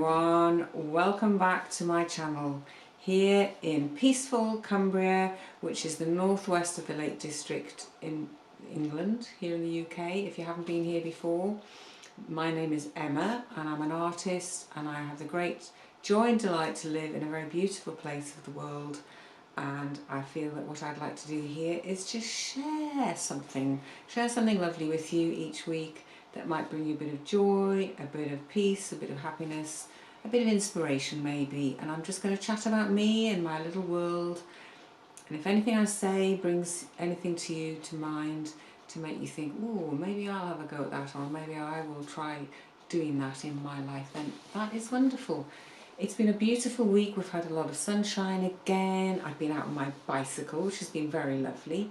everyone, welcome back to my channel here in peaceful Cumbria, which is the northwest of the Lake District in England, here in the UK. If you haven't been here before, my name is Emma and I'm an artist, and I have the great joy and delight to live in a very beautiful place of the world. And I feel that what I'd like to do here is just share something lovely with you each week that might bring you a bit of joy, a bit of peace, a bit of happiness, a bit of inspiration maybe. And I'm just going to chat about me and my little world. And if anything I say brings anything to you to mind to make you think, oh, maybe I'll have a go at that, or maybe I will try doing that in my life, then that is wonderful. It's been a beautiful week. We've had a lot of sunshine again. I've been out on my bicycle, which has been very lovely.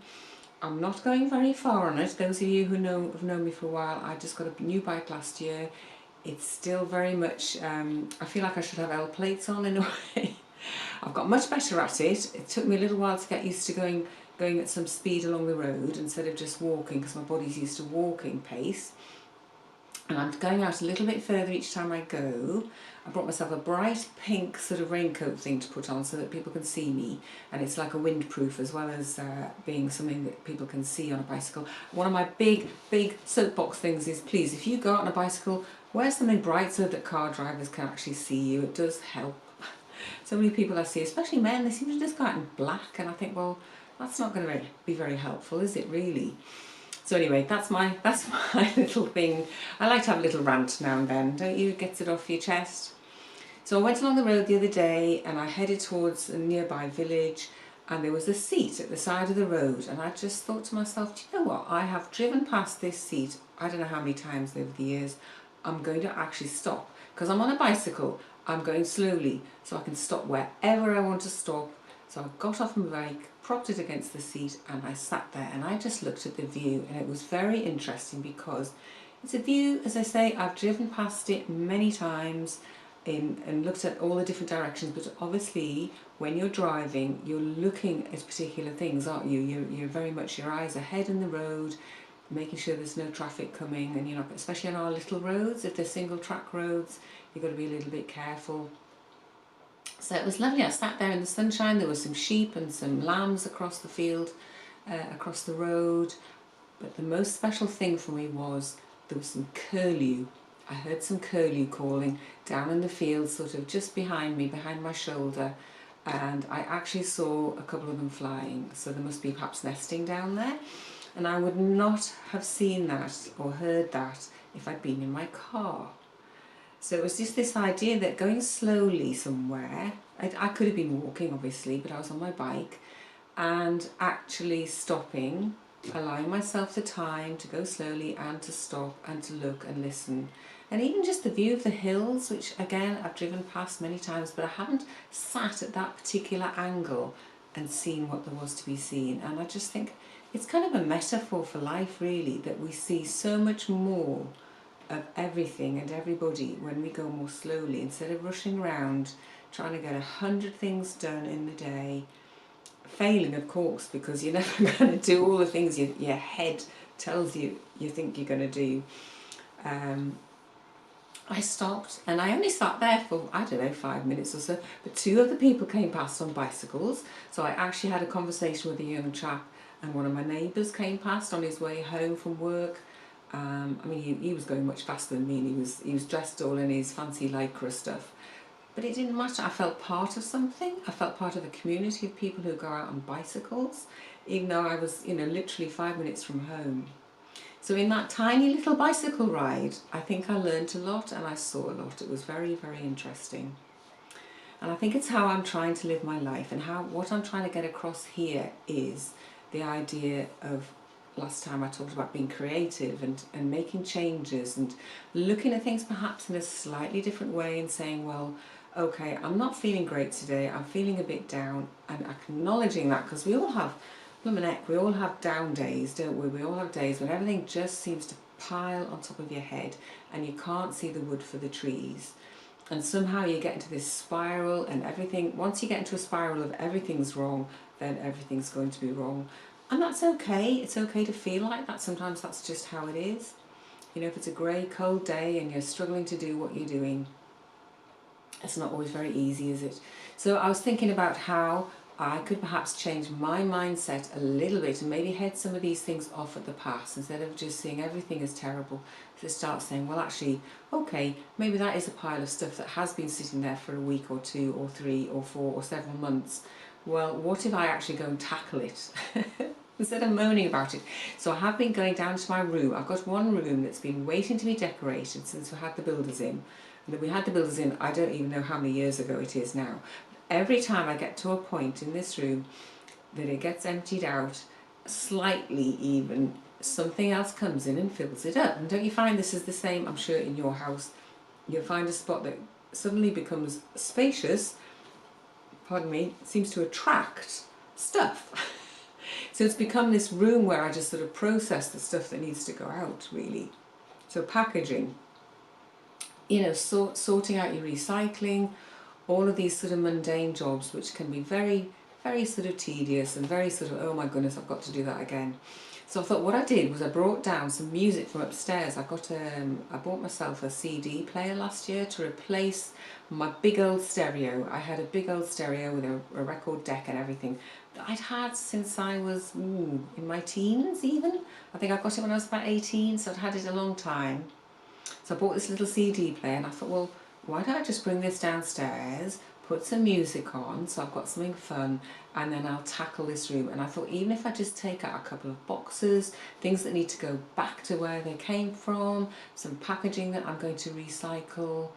I'm not going very far on it. Those of you who have known me for a while, I just got a new bike last year. It's still very much, I feel like I should have L plates on in a way. I've got much better at it. It took me a little while to get used to going at some speed along the road instead of just walking, because my body's used to walking pace. And I'm going out a little bit further each time I go. I brought myself a bright pink sort of raincoat thing to put on so that people can see me, and it's like a windproof as well as being something that people can see on a bicycle. One of my big soapbox things is, please, if you go out on a bicycle, wear something bright so that car drivers can actually see you. It does help. So many people I see, especially men, they seem to just go out in black, and I think, well, that's not going to be very helpful, is it really? So anyway, that's my little thing. I like to have a little rant now and then, don't you? It gets it off your chest. So I went along the road the other day and I headed towards a nearby village, and there was a seat at the side of the road, and I just thought to myself, do you know what? I have driven past this seat I don't know how many times over the years. I'm going to actually stop, because I'm on a bicycle. I'm going slowly, so I can stop wherever I want to stop. So I got off my bike, propped it against the seat, and I sat there and I just looked at the view, and it was very interesting because it's a view, as I say, I've driven past it many times and looked at all the different directions, but obviously when you're driving you're looking at particular things, aren't you? You're very much, your eyes ahead in the road, making sure there's no traffic coming, and you're not, especially on our little roads, if they're single track roads, you've got to be a little bit careful. So it was lovely. I sat there in the sunshine. There were some sheep and some lambs across the field, across the road. But the most special thing for me was there was some curlew. I heard some curlew calling down in the field, sort of just behind me, behind my shoulder. And I actually saw a couple of them flying. So there must be perhaps nesting down there. And I would not have seen that or heard that if I'd been in my car. So it was just this idea that going slowly somewhere, I could have been walking obviously, but I was on my bike, and actually stopping, allowing myself the time to go slowly and to stop and to look and listen. And even just the view of the hills, which again I've driven past many times, but I haven't sat at that particular angle and seen what there was to be seen. And I just think it's kind of a metaphor for life really, that we see so much more of everything and everybody when we go more slowly, instead of rushing around trying to get 100 things done in the day, failing of course, because you're never going to do all the things your head tells you think you're going to do. I stopped, and I only sat there for, I don't know, 5 minutes or so, but two other people came past on bicycles, so I actually had a conversation with a young chap, and one of my neighbours came past on his way home from work. I mean, he was going much faster than me, and he was dressed all in his fancy lycra stuff. But it didn't matter. I felt part of something. I felt part of a community of people who go out on bicycles, even though I was, literally 5 minutes from home. So in that tiny little bicycle ride, I think I learned a lot and I saw a lot. It was very, very interesting. And I think it's how I'm trying to live my life, and what I'm trying to get across here is the idea of, last time I talked about being creative and making changes and looking at things perhaps in a slightly different way and saying, well, okay, I'm not feeling great today, I'm feeling a bit down, and acknowledging that, because we all have, we all have down days, don't we? We all have days when everything just seems to pile on top of your head and you can't see the wood for the trees. And somehow you get into this spiral, and everything, once you get into a spiral of everything's wrong, then everything's going to be wrong. And that's okay. It's okay to feel like that. Sometimes that's just how it is. If it's a grey, cold day and you're struggling to do what you're doing, It's not always very easy, is it? So I was thinking about how I could perhaps change my mindset a little bit and maybe head some of these things off at the pass instead of just seeing everything as terrible, to start saying, well, actually, okay, maybe that is a pile of stuff that has been sitting there for a week or 2 or 3 or 4 or several months. Well, what if I actually go and tackle it instead of moaning about it? So I have been going down to my room. I've got one room that's been waiting to be decorated since we had the builders in. And we had the builders in, I don't even know how many years ago it is now. Every time I get to a point in this room that it gets emptied out, slightly even, something else comes in and fills it up. And don't you find this is the same, I'm sure, in your house? You'll find a spot that suddenly becomes spacious, pardon me, seems to attract stuff. So it's become this room where I just sort of process the stuff that needs to go out, really. So packaging, you know, sorting out your recycling, all of these sort of mundane jobs which can be very, very sort of tedious and very sort of, oh my goodness, I've got to do that again. So I thought what I did was I brought down some music from upstairs. I bought myself a CD player last year to replace my big old stereo. I had a big old stereo with a record deck and everything that I'd had since I was in my teens even. I think I got it when I was about 18, so I'd had it a long time. So I bought this little CD player and I thought, well, why don't I just bring this downstairs, put some music on, so I've got something fun, and then I'll tackle this room. And I thought, even if I just take out a couple of boxes, things that need to go back to where they came from, some packaging that I'm going to recycle.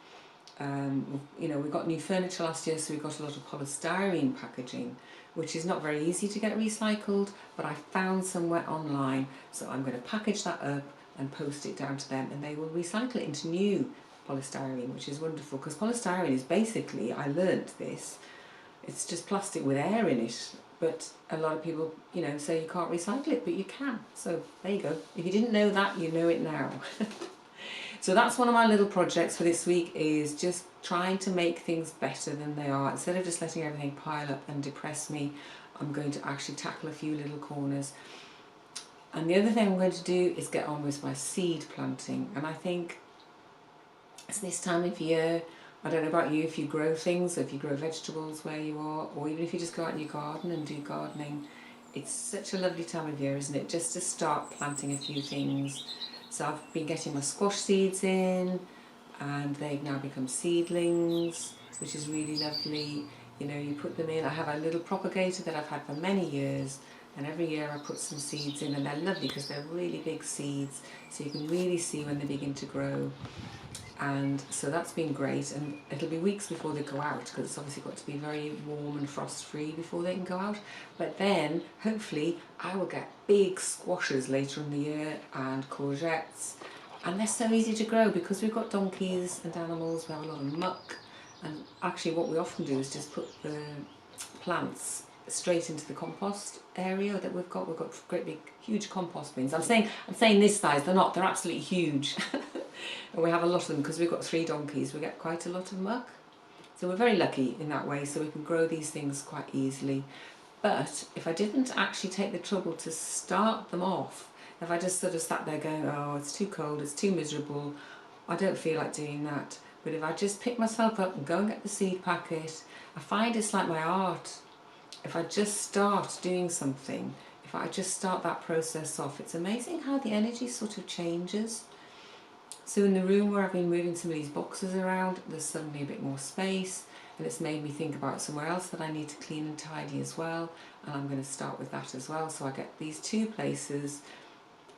You know, we got new furniture last year, so we got a lot of polystyrene packaging, which is not very easy to get recycled, but I found somewhere online, so I'm going to package that up and post it down to them, and they will recycle it into new polystyrene, which is wonderful, because polystyrene is basically, I learnt this, it's just plastic with air in it, but a lot of people, you know, say you can't recycle it, but you can. So there you go. If you didn't know that, you know it now. So that's one of my little projects for this week, is just trying to make things better than they are. Instead of just letting everything pile up and depress me, I'm going to actually tackle a few little corners. And the other thing I'm going to do is get on with my seed planting. And I think it's this time of year, I don't know about you, if you grow things, if you grow vegetables where you are, or even if you just go out in your garden and do gardening, it's such a lovely time of year, isn't it? Just to start planting a few things. So I've been getting my squash seeds in, and they've now become seedlings, which is really lovely. You know, you put them in. I have a little propagator that I've had for many years, and every year I put some seeds in, and they're lovely because they're really big seeds, so you can really see when they begin to grow. And so that's been great, and it'll be weeks before they go out, because it's obviously got to be very warm and frost free before they can go out. But then hopefully I will get big squashes later in the year, and courgettes, and they're so easy to grow because we've got donkeys and animals. We have a lot of muck, and actually what we often do is just put the plants straight into the compost area that we've got. We've got great big huge compost bins. I'm saying this size, they're not, they're absolutely huge. And we have a lot of them because we've got 3 donkeys. We get quite a lot of muck, so we're very lucky in that way, so we can grow these things quite easily. But if I didn't actually take the trouble to start them off, if I just sort of sat there going, oh, it's too cold, it's too miserable, I don't feel like doing that. But if I just pick myself up and go and get the seed packet, I find it's like my art. If I just start doing something, if I just start that process off, it's amazing how the energy sort of changes. So in the room where I've been moving some of these boxes around, there's suddenly a bit more space, and it's made me think about somewhere else that I need to clean and tidy as well, and I'm going to start with that as well. So I get these 2 places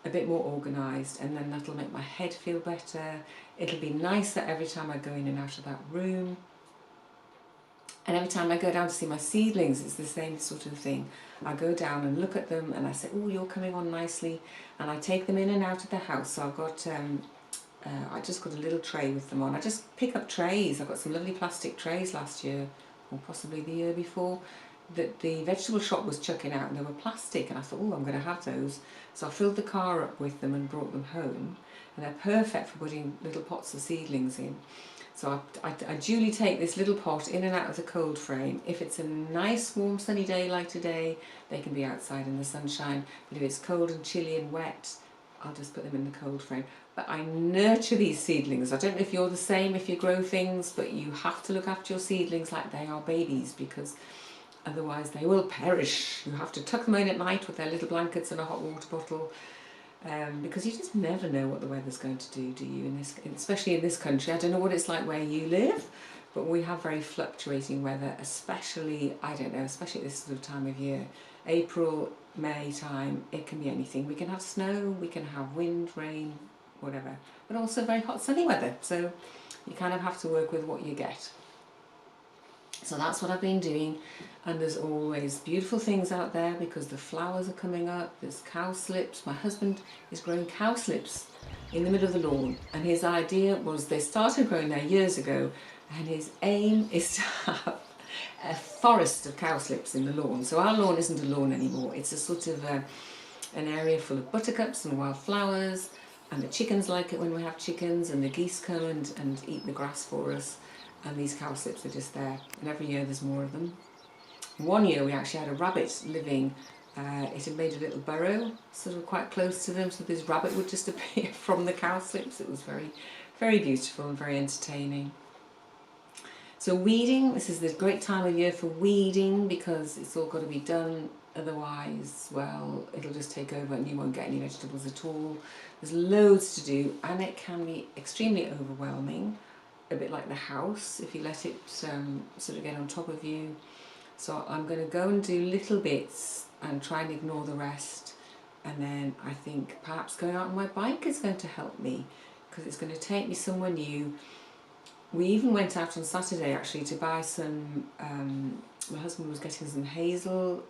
a bit more organised, and then that'll make my head feel better. It'll be nicer every time I go in and out of that room. And every time I go down to see my seedlings, it's the same sort of thing. I go down and look at them and I say, oh, you're coming on nicely. And I take them in and out of the house. So I've got, I just got a little tray with them on. I just pick up trays. I got some lovely plastic trays last year, or possibly the year before, that the vegetable shop was chucking out, and they were plastic. And I thought, oh, I'm going to have those. So I filled the car up with them and brought them home. And they're perfect for putting little pots of seedlings in. So I duly take this little pot in and out of the cold frame. If it's a nice warm sunny day like today, they can be outside in the sunshine. But if it's cold and chilly and wet, I'll just put them in the cold frame. But I nurture these seedlings. I don't know if you're the same, if you grow things, but you have to look after your seedlings like they are babies, because otherwise they will perish. You have to tuck them in at night with their little blankets and a hot water bottle, because you just never know what the weather's going to do you? Especially in this country. I don't know what it's like where you live, but we have very fluctuating weather, especially, I don't know, especially at this sort of time of year. April, May time, it can be anything. We can have snow, we can have wind, rain, whatever, but also very hot sunny weather. So you kind of have to work with what you get. So that's what I've been doing, and there's always beautiful things out there because the flowers are coming up. There's cowslips. My husband is growing cowslips in the middle of the lawn, and his idea was, they started growing there years ago, and his aim is to have a forest of cowslips in the lawn. So our lawn isn't a lawn anymore, it's a sort of an area full of buttercups and wildflowers, and the chickens like it when we have chickens, and the geese come and eat the grass for us, and these cowslips are just there, and every year there's more of them. One year we actually had a rabbit living, it had made a little burrow sort of quite close to them, so this rabbit would just appear from the cowslips. It was very, very beautiful and very entertaining. So weeding, this is the great time of year for weeding because it's all got to be done, otherwise, well, it'll just take over and you won't get any vegetables at all. There's loads to do, and it can be extremely overwhelming, a bit like the house, if you let it sort of get on top of you. So I'm going to go and do little bits and try and ignore the rest, and then I think perhaps going out on my bike is going to help me, because it's going to take me somewhere new. We even went out on Saturday actually to buy some, my husband was getting some hazel,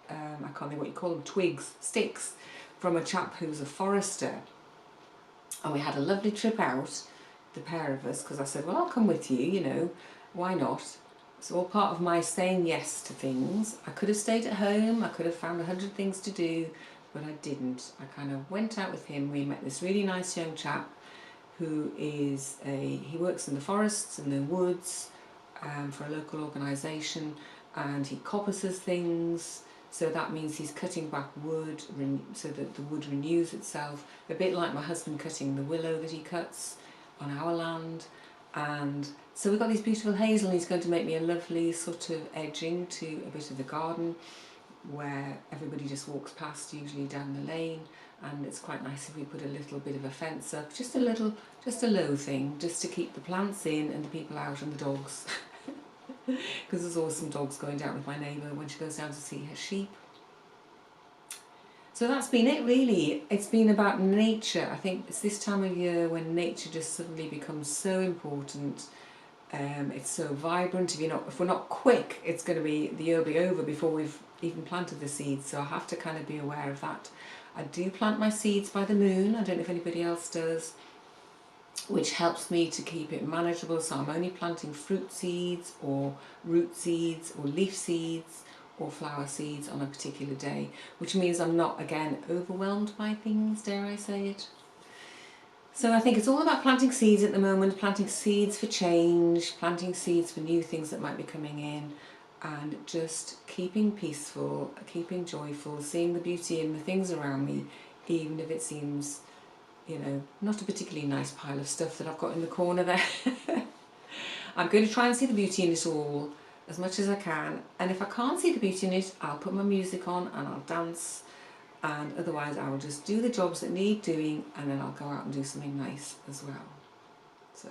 I can't think what you call them, twigs, sticks, from a chap who's a forester. And we had a lovely trip out, the pair of us, because I said, well, I'll come with you, you know, why not? It's all part of my saying yes to things. I could have stayed at home, I could have found 100 things to do, but I didn't. I kind of went out with him. We met this really nice young chap who is he works in the forests and the woods for a local organisation, and he coppices things, so that means he's cutting back wood so that the wood renews itself, a bit like my husband cutting the willow that he cuts on our land. And so we've got these beautiful hazel, and he's going to make me a lovely sort of edging to a bit of the garden where everybody just walks past, usually down the lane. And it's quite nice if we put a little bit of a fence up, just a low thing, just to keep the plants in and the people out and the dogs. Because there's always some dogs going down with my neighbour when she goes down to see her sheep. So that's been it really. It's been about nature. I think it's this time of year when nature just suddenly becomes so important. It's so vibrant. If we're not quick, it's going to be, the year will be over before we've even planted the seeds. So I have to kind of be aware of that. I do plant my seeds by the moon. I don't know if anybody else does, which helps me to keep it manageable. So I'm only planting fruit seeds or root seeds or leaf seeds or flower seeds on a particular day, which means I'm not, again, overwhelmed by things, dare I say it. So I think it's all about planting seeds at the moment, planting seeds for change, planting seeds for new things that might be coming in, and just keeping peaceful, keeping joyful, seeing the beauty in the things around me, even if it seems, you know, not a particularly nice pile of stuff that I've got in the corner there. I'm going to try and see the beauty in it all as much as I can, and if I can't see the beauty in it, I'll put my music on and I'll dance, and otherwise I will just do the jobs that need doing, and then I'll go out and do something nice as well. So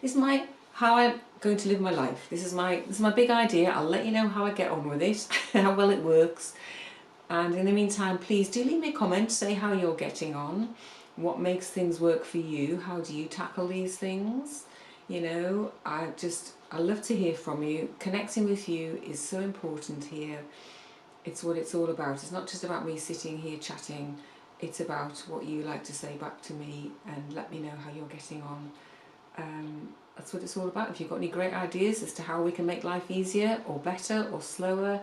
this is how I'm going to live my life. This is my big idea. I'll let you know how I get on with it, how well it works. And in the meantime, please do leave me a comment, say how you're getting on, what makes things work for you, how do you tackle these things. You know, I love to hear from you. Connecting with you is so important here. It's what it's all about. It's not just about me sitting here chatting, it's about what you like to say back to me and let me know how you're getting on. That's what it's all about. If you've got any great ideas as to how we can make life easier or better or slower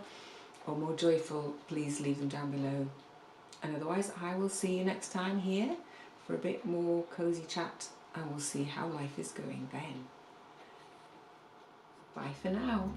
or more joyful, please leave them down below. And otherwise, I will see you next time here for a bit more cosy chat, and we'll see how life is going then. Bye for now.